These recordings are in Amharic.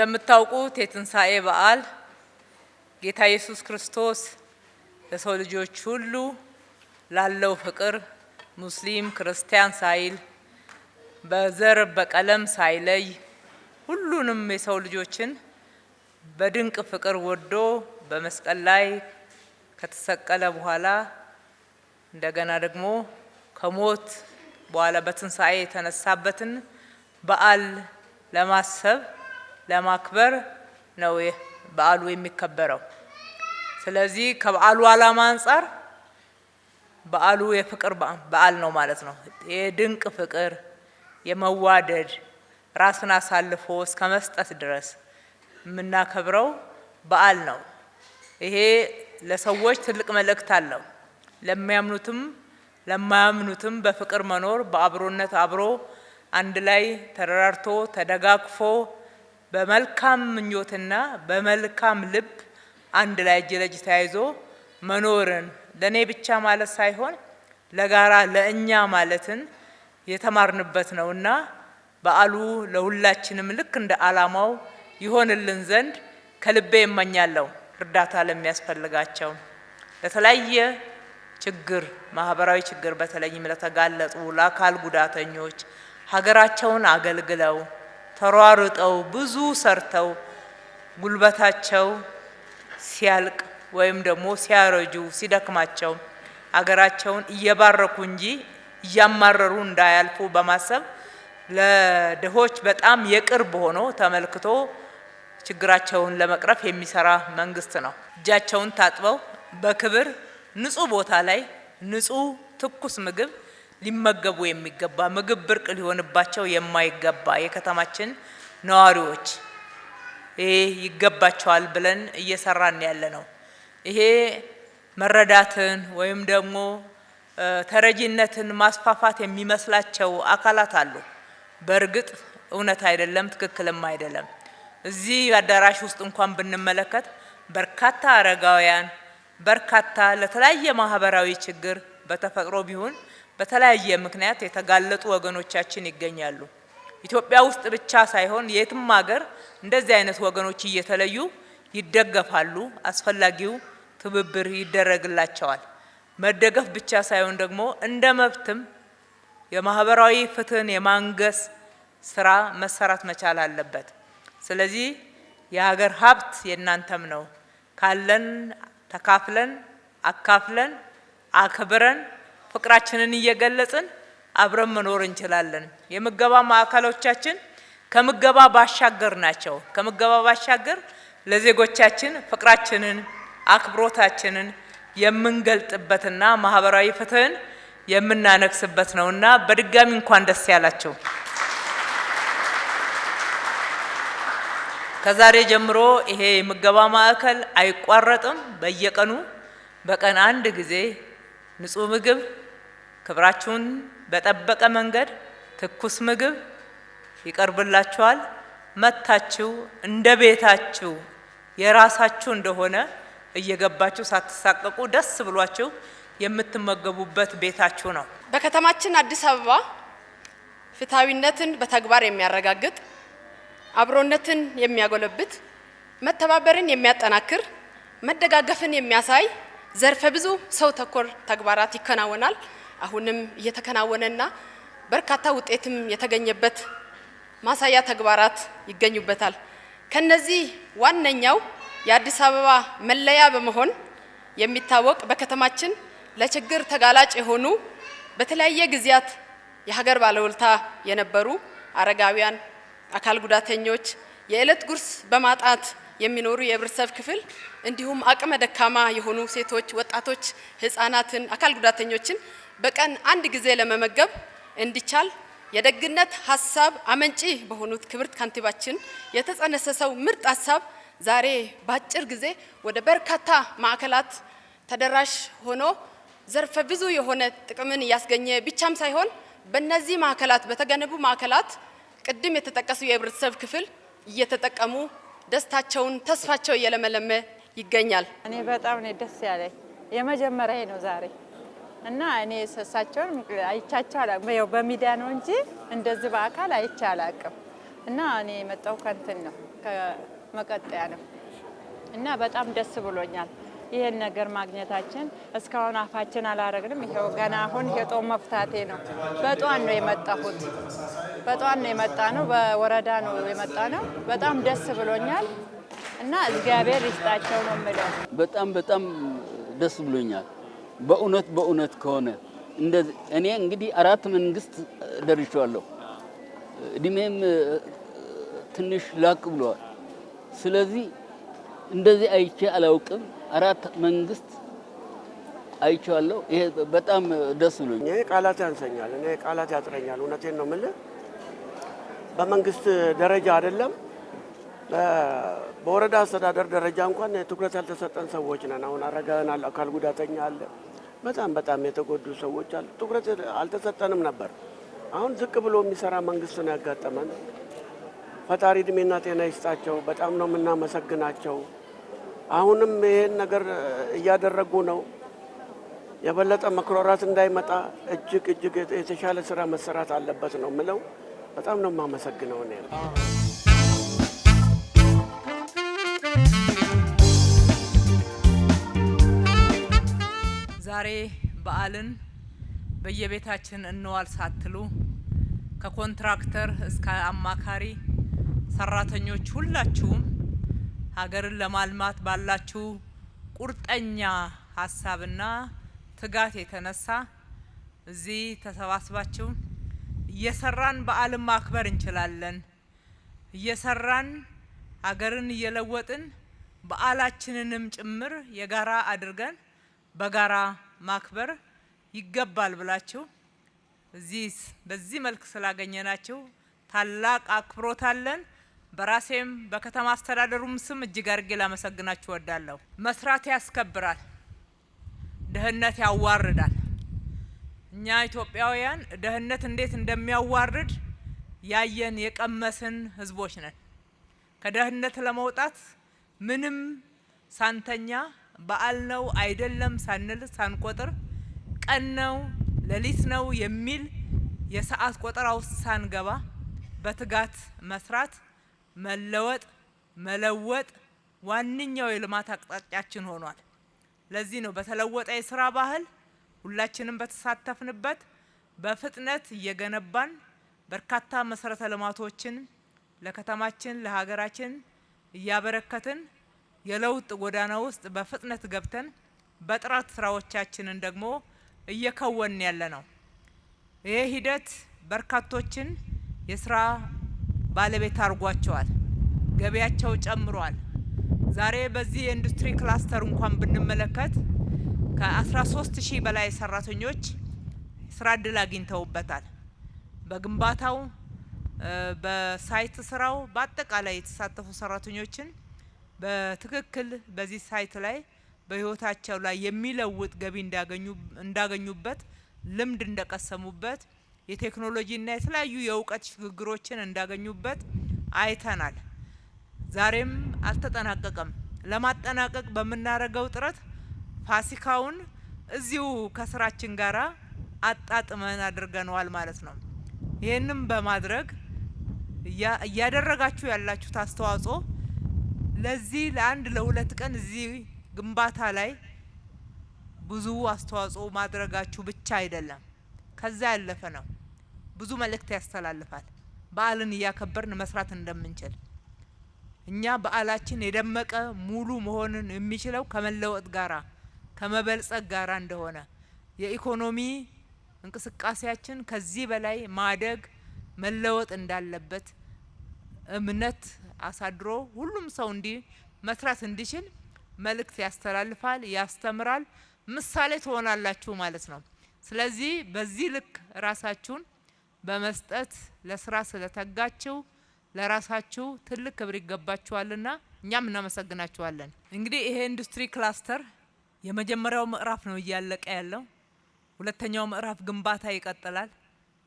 እንደምታውቁት የትንሣኤ በዓል ጌታ ኢየሱስ ክርስቶስ ለሰው ልጆች ሁሉ ላለው ፍቅር ሙስሊም ክርስቲያን ሳይል በዘር በቀለም ሳይለይ ሁሉንም የሰው ልጆችን በድንቅ ፍቅር ወዶ በመስቀል ላይ ከተሰቀለ በኋላ እንደገና ደግሞ ከሞት በኋላ በትንሣኤ የተነሳበትን በዓል ለማሰብ ለማክበር ነው በዓሉ የሚከበረው። ስለዚህ ከበዓሉ ዓላማ አንፃር በዓሉ የፍቅር በዓል ነው ማለት ነው። የድንቅ ፍቅር የመዋደድ ራስን አሳልፎ እስከ መስጠት ድረስ የምናከብረው በዓል ነው። ይሄ ለሰዎች ትልቅ መልእክት አለው። ለሚያምኑትም ለማያምኑትም በፍቅር መኖር በአብሮነት አብሮ አንድ ላይ ተረራርቶ ተደጋግፎ በመልካም ምኞትና በመልካም ልብ አንድ ላይ እጅ ለእጅ ተያይዞ መኖርን ለኔ ብቻ ማለት ሳይሆን ለጋራ ለእኛ ማለትን የተማርንበት ነውና በዓሉ ለሁላችንም ልክ እንደ ዓላማው ይሆንልን ዘንድ ከልቤ እመኛለሁ። እርዳታ ለሚያስፈልጋቸው ለተለያየ ችግር ማህበራዊ ችግር በተለይም ለተጋለጡ ለአካል ጉዳተኞች ሀገራቸውን አገልግለው ተሯሩጠው ብዙ ሰርተው ጉልበታቸው ሲያልቅ ወይም ደግሞ ሲያረጁ ሲደክማቸው ሀገራቸውን እየባረኩ እንጂ እያማረሩ እንዳያልፉ በማሰብ ለድሆች በጣም የቅርብ ሆኖ ተመልክቶ ችግራቸውን ለመቅረፍ የሚሰራ መንግስት ነው። እጃቸውን ታጥበው በክብር ንጹህ ቦታ ላይ ንጹህ ትኩስ ምግብ ሊመገቡ የሚገባ ምግብ ብርቅ ሊሆንባቸው የማይገባ የከተማችን ነዋሪዎች ይሄ ይገባቸዋል ብለን እየሰራን ያለ ነው። ይሄ መረዳትን ወይም ደግሞ ተረጂነትን ማስፋፋት የሚመስላቸው አካላት አሉ። በእርግጥ እውነት አይደለም፣ ትክክልም አይደለም። እዚህ አዳራሽ ውስጥ እንኳን ብንመለከት በርካታ አረጋውያን በርካታ ለተለያየ ማህበራዊ ችግር በተፈጥሮ ቢሆን በተለያየ ምክንያት የተጋለጡ ወገኖቻችን ይገኛሉ። ኢትዮጵያ ውስጥ ብቻ ሳይሆን የትም ሀገር እንደዚህ አይነት ወገኖች እየተለዩ ይደገፋሉ። አስፈላጊው ትብብር ይደረግላቸዋል። መደገፍ ብቻ ሳይሆን ደግሞ እንደ መብትም የማህበራዊ ፍትህን የማንገስ ስራ መሰራት መቻል አለበት። ስለዚህ የሀገር ሀብት የናንተም ነው። ካለን ተካፍለን አካፍለን አክብረን ፍቅራችንን እየገለጽን አብረን መኖር እንችላለን። የምገባ ማዕከሎቻችን ከምገባ ባሻገር ናቸው። ከምገባ ባሻገር ለዜጎቻችን ፍቅራችንን አክብሮታችንን የምንገልጥበትና ማህበራዊ ፍትህን የምናነክስበት ነውና በድጋሚ እንኳን ደስ ያላችሁ። ከዛሬ ጀምሮ ይሄ የምገባ ማዕከል አይቋረጥም። በየቀኑ በቀን አንድ ጊዜ ንጹህ ምግብ ክብራችሁን በጠበቀ መንገድ ትኩስ ምግብ ይቀርብላችኋል። መታችሁ እንደ ቤታችሁ የራሳችሁ እንደሆነ እየገባችሁ ሳትሳቀቁ ደስ ብሏችሁ የምትመገቡበት ቤታችሁ ነው። በከተማችን አዲስ አበባ ፍትሃዊነትን በተግባር የሚያረጋግጥ አብሮነትን የሚያጎለብት መተባበርን የሚያጠናክር መደጋገፍን የሚያሳይ ዘርፈ ብዙ ሰው ተኮር ተግባራት ይከናወናል። አሁንም እየተከናወነና በርካታ ውጤትም የተገኘበት ማሳያ ተግባራት ይገኙበታል። ከነዚህ ዋነኛው የአዲስ አበባ መለያ በመሆን የሚታወቅ በከተማችን ለችግር ተጋላጭ የሆኑ በተለያየ ጊዜያት የሀገር ባለውለታ የነበሩ አረጋውያን፣ አካል ጉዳተኞች፣ የዕለት ጉርስ በማጣት የሚኖሩ የህብረተሰብ ክፍል እንዲሁም አቅመ ደካማ የሆኑ ሴቶች፣ ወጣቶች፣ ህፃናትን፣ አካል ጉዳተኞችን በቀን አንድ ጊዜ ለመመገብ እንዲቻል የደግነት ሀሳብ አመንጪ በሆኑት ክብርት ካንቲባችን የተጸነሰሰው ምርጥ ሀሳብ ዛሬ በአጭር ጊዜ ወደ በርካታ ማዕከላት ተደራሽ ሆኖ ዘርፈ ብዙ የሆነ ጥቅምን እያስገኘ ብቻም ሳይሆን በእነዚህ ማዕከላት በተገነቡ ማዕከላት ቅድም የተጠቀሱ የህብረተሰብ ክፍል እየተጠቀሙ ደስታቸውን ተስፋቸው እየለመለመ ይገኛል። እኔ በጣም ነው ደስ ያለኝ። የመጀመሪያ ነው ዛሬ እና እኔ እሳቸውን አይቻቸው አላውቅም። ያው በሚዲያ ነው እንጂ እንደዚህ በአካል አይቻላቅም እና እኔ የመጣው ከንትን ነው ከመቀጠያ ነው እና በጣም ደስ ብሎኛል። ይሄን ነገር ማግኘታችን እስካሁን አፋችን አላረግንም። ይሄው ገና አሁን የጦም መፍታቴ ነው። በጧን ነው የመጣሁት። በጧን ነው የመጣ ነው። በወረዳ ነው የመጣ ነው። በጣም ደስ ብሎኛል እና እግዚአብሔር ይስጣቸው ነው የምለው። በጣም ደስ ብሎኛል። በእውነት ከሆነ እንደዚህ እኔ እንግዲህ 4 መንግስት ደርሻለሁ። እድሜም ትንሽ ላቅ ብሏል። ስለዚህ እንደዚህ አይቼ አላውቅም። 4 መንግስት አይቻለሁ። ይሄ በጣም ደስ ብሎኛል። እኔ ቃላት ያንሰኛል። እኔ ቃላት ያጥረኛል። እውነቴን ነው የምልህ። በመንግስት ደረጃ አይደለም በወረዳ አስተዳደር ደረጃ እንኳን ትኩረት ያልተሰጠን ሰዎች ነን። አሁን አረጋውያን አለ፣ አካል ጉዳተኛ አለ፣ በጣም የተጎዱ ሰዎች አሉ። ትኩረት አልተሰጠንም ነበር። አሁን ዝቅ ብሎ የሚሰራ መንግስት ነው ያጋጠመን። ፈጣሪ እድሜና ጤና ይስጣቸው። በጣም ነው የምናመሰግናቸው። አሁንም ይሄን ነገር እያደረጉ ነው። የበለጠ መክሮራት እንዳይመጣ እጅግ የተሻለ ስራ መሰራት አለበት ነው የምለው። በጣም ነው የማመሰግነው እኔ። ዛሬ በዓልን በየቤታችን እንዋል ሳትሉ ከኮንትራክተር እስከ አማካሪ ሰራተኞች ሁላችሁም ሀገርን ለማልማት ባላችሁ ቁርጠኛ ሀሳብና ትጋት የተነሳ እዚህ ተሰባስባችሁ እየሰራን በዓልን ማክበር እንችላለን። እየሰራን ሀገርን እየለወጥን በዓላችንንም ጭምር የጋራ አድርገን በጋራ ማክበር ይገባል ብላችሁ እዚህ በዚህ መልክ ስላገኘናችሁ ታላቅ አክብሮት አለን። በራሴም በከተማ አስተዳደሩም ስም እጅግ አድርጌ ላመሰግናችሁ እወዳለሁ። መስራት ያስከብራል፣ ድህነት ያዋርዳል። እኛ ኢትዮጵያውያን ድህነት እንዴት እንደሚያዋርድ ያየን የቀመስን ህዝቦች ነን። ከድህነት ለመውጣት ምንም ሳንተኛ በዓል ነው አይደለም ሳንል ሳንቆጥር ቀን ነው ሌሊት ነው የሚል የሰዓት ቆጠራ ውስጥ ሳንገባ በትጋት መስራት መለወጥ ዋነኛው የልማት አቅጣጫችን ሆኗል። ለዚህ ነው በተለወጠ የስራ ባህል ሁላችንም በተሳተፍንበት በፍጥነት እየገነባን በርካታ መሰረተ ልማቶችን ለከተማችን ለሀገራችን እያበረከትን የለውጥ ጎዳና ውስጥ በፍጥነት ገብተን በጥራት ስራዎቻችንን ደግሞ እየከወንን ያለ ነው። ይህ ሂደት በርካቶችን የስራ ባለቤት አድርጓቸዋል። ገበያቸው ጨምሯል። ዛሬ በዚህ የኢንዱስትሪ ክላስተር እንኳን ብንመለከት ከ13000 በላይ ሰራተኞች ስራ እድል አግኝተውበታል። በግንባታው በሳይት ስራው በአጠቃላይ የተሳተፉ ሰራተኞችን በትክክል በዚህ ሳይት ላይ በህይወታቸው ላይ የሚለውጥ ገቢ እንዳገኙበት ልምድ እንደቀሰሙበት የቴክኖሎጂና የተለያዩ የእውቀት ሽግግሮችን እንዳገኙበት አይተናል። ዛሬም አልተጠናቀቀም። ለማጠናቀቅ በምናደርገው ጥረት ፋሲካውን እዚሁ ከስራችን ጋራ አጣጥመን አድርገነዋል ማለት ነው። ይህንም በማድረግ እያደረጋችሁ ያላችሁት አስተዋጽኦ ለዚህ ለአንድ ለሁለት ቀን እዚህ ግንባታ ላይ ብዙ አስተዋጽኦ ማድረጋችሁ ብቻ አይደለም፣ ከዛ ያለፈ ነው። ብዙ መልእክት ያስተላልፋል። በዓልን እያከበርን መስራት እንደምንችል እኛ በዓላችን የደመቀ ሙሉ መሆንን የሚችለው ከመለወጥ ጋራ ከመበልጸግ ጋራ እንደሆነ የኢኮኖሚ እንቅስቃሴያችን ከዚህ በላይ ማደግ መለወጥ እንዳለበት እምነት አሳድሮ ሁሉም ሰው መስራት እንዲችል መልእክት ያስተላልፋል፣ ያስተምራል፣ ምሳሌ ትሆናላችሁ ማለት ነው። ስለዚህ በዚህ ልክ ራሳችሁን በመስጠት ለስራ ስለተጋችሁ ለራሳችሁ ትልቅ ክብር ይገባችኋልና እኛም እናመሰግናችኋለን። እንግዲህ ይሄ ኢንዱስትሪ ክላስተር የመጀመሪያው ምዕራፍ ነው እያለቀ ያለው። ሁለተኛው ምዕራፍ ግንባታ ይቀጥላል።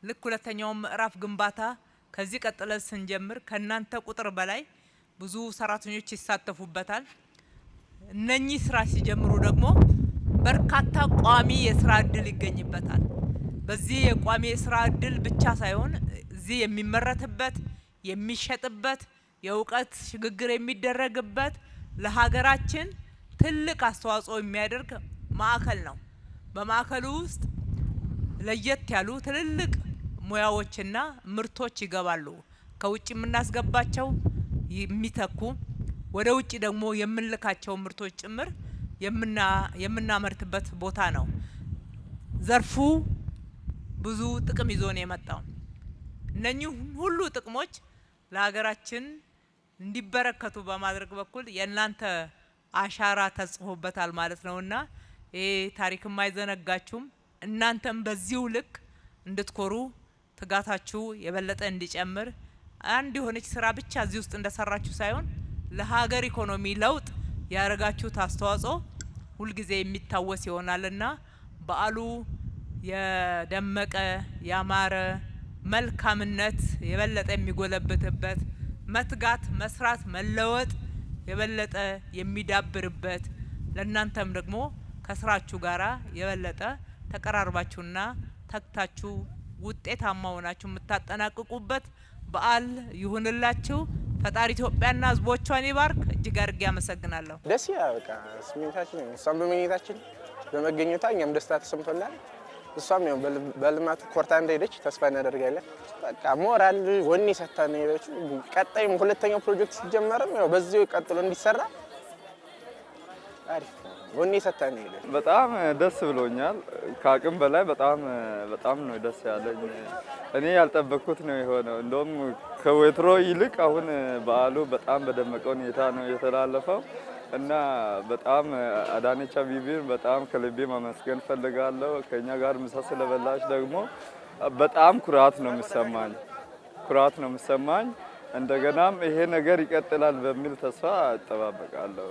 ልክ ሁለተኛው ምዕራፍ ግንባታ ከዚህ ቀጥለን ስንጀምር ከናንተ ቁጥር በላይ ብዙ ሰራተኞች ይሳተፉበታል። እነኚህ ስራ ሲጀምሩ ደግሞ በርካታ ቋሚ የስራ እድል ይገኝበታል። በዚህ የቋሚ የስራ እድል ብቻ ሳይሆን እዚህ የሚመረትበት የሚሸጥበት የእውቀት ሽግግር የሚደረግበት ለሀገራችን ትልቅ አስተዋጽኦ የሚያደርግ ማዕከል ነው። በማዕከሉ ውስጥ ለየት ያሉ ትልልቅ ሙያዎችና ምርቶች ይገባሉ። ከውጭ የምናስገባቸው የሚተኩ ወደ ውጭ ደግሞ የምንልካቸው ምርቶች ጭምር የምናመርትበት ቦታ ነው። ዘርፉ ብዙ ጥቅም ይዞ ነው የመጣው። እነኚህ ሁሉ ጥቅሞች ለሀገራችን እንዲበረከቱ በማድረግ በኩል የእናንተ አሻራ ተጽፎበታል ማለት ነውና ይሄ ታሪክም አይዘነጋችሁም። እናንተም በዚሁ ልክ እንድትኮሩ ትጋታችሁ የበለጠ እንዲጨምር አንድ የሆነች ስራ ብቻ እዚህ ውስጥ እንደሰራችሁ ሳይሆን ለሀገር ኢኮኖሚ ለውጥ ያደረጋችሁት አስተዋጽኦ ሁልጊዜ የሚታወስ ይሆናልና በዓሉ የደመቀ ያማረ መልካምነት የበለጠ የሚጎለብትበት መትጋት፣ መስራት፣ መለወጥ የበለጠ የሚዳብርበት ለእናንተም ደግሞ ከስራችሁ ጋራ የበለጠ ተቀራርባችሁና ተግታችሁ ውጤታማ ሆናችሁ የምታጠናቅቁበት በዓል ይሁንላችሁ። ፈጣሪ ኢትዮጵያና ሕዝቦቿን ይባርክ። እጅግ አድርጌ አመሰግናለሁ። ደስ ይላል። በቃ ስሜታችን እሷም በመኝታችን በመገኘቷ እኛም ደስታ ተሰምቶናል። እሷም ያው በልማቱ ኮርታ እንደሄደች ተስፋ እናደርጋለን። በቃ ሞራል ወኔ ሰጥታ ነው የሄደችው። ቀጣይም ሁለተኛው ፕሮጀክት ሲጀመርም ያው በዚሁ ቀጥሎ እንዲሰራ አሪፍ ወኔ ሰጥታ ነው የሄደችው። በጣም ደስ ብሎኛል። ከአቅም በላይ በጣም ነው ደስ ያለኝ። እኔ ያልጠበቅኩት ነው የሆነው። እንደውም ከወትሮ ይልቅ አሁን በዓሉ በጣም በደመቀ ሁኔታ ነው የተላለፈው እና በጣም አዳነች አቤቤን በጣም ከልቤ ማመስገን ፈልጋለሁ። ከኛ ጋር ምሳ ስለበላች ደግሞ በጣም ኩራት ነው የሚሰማኝ። እንደገናም ይሄ ነገር ይቀጥላል በሚል ተስፋ እጠባበቃለሁ።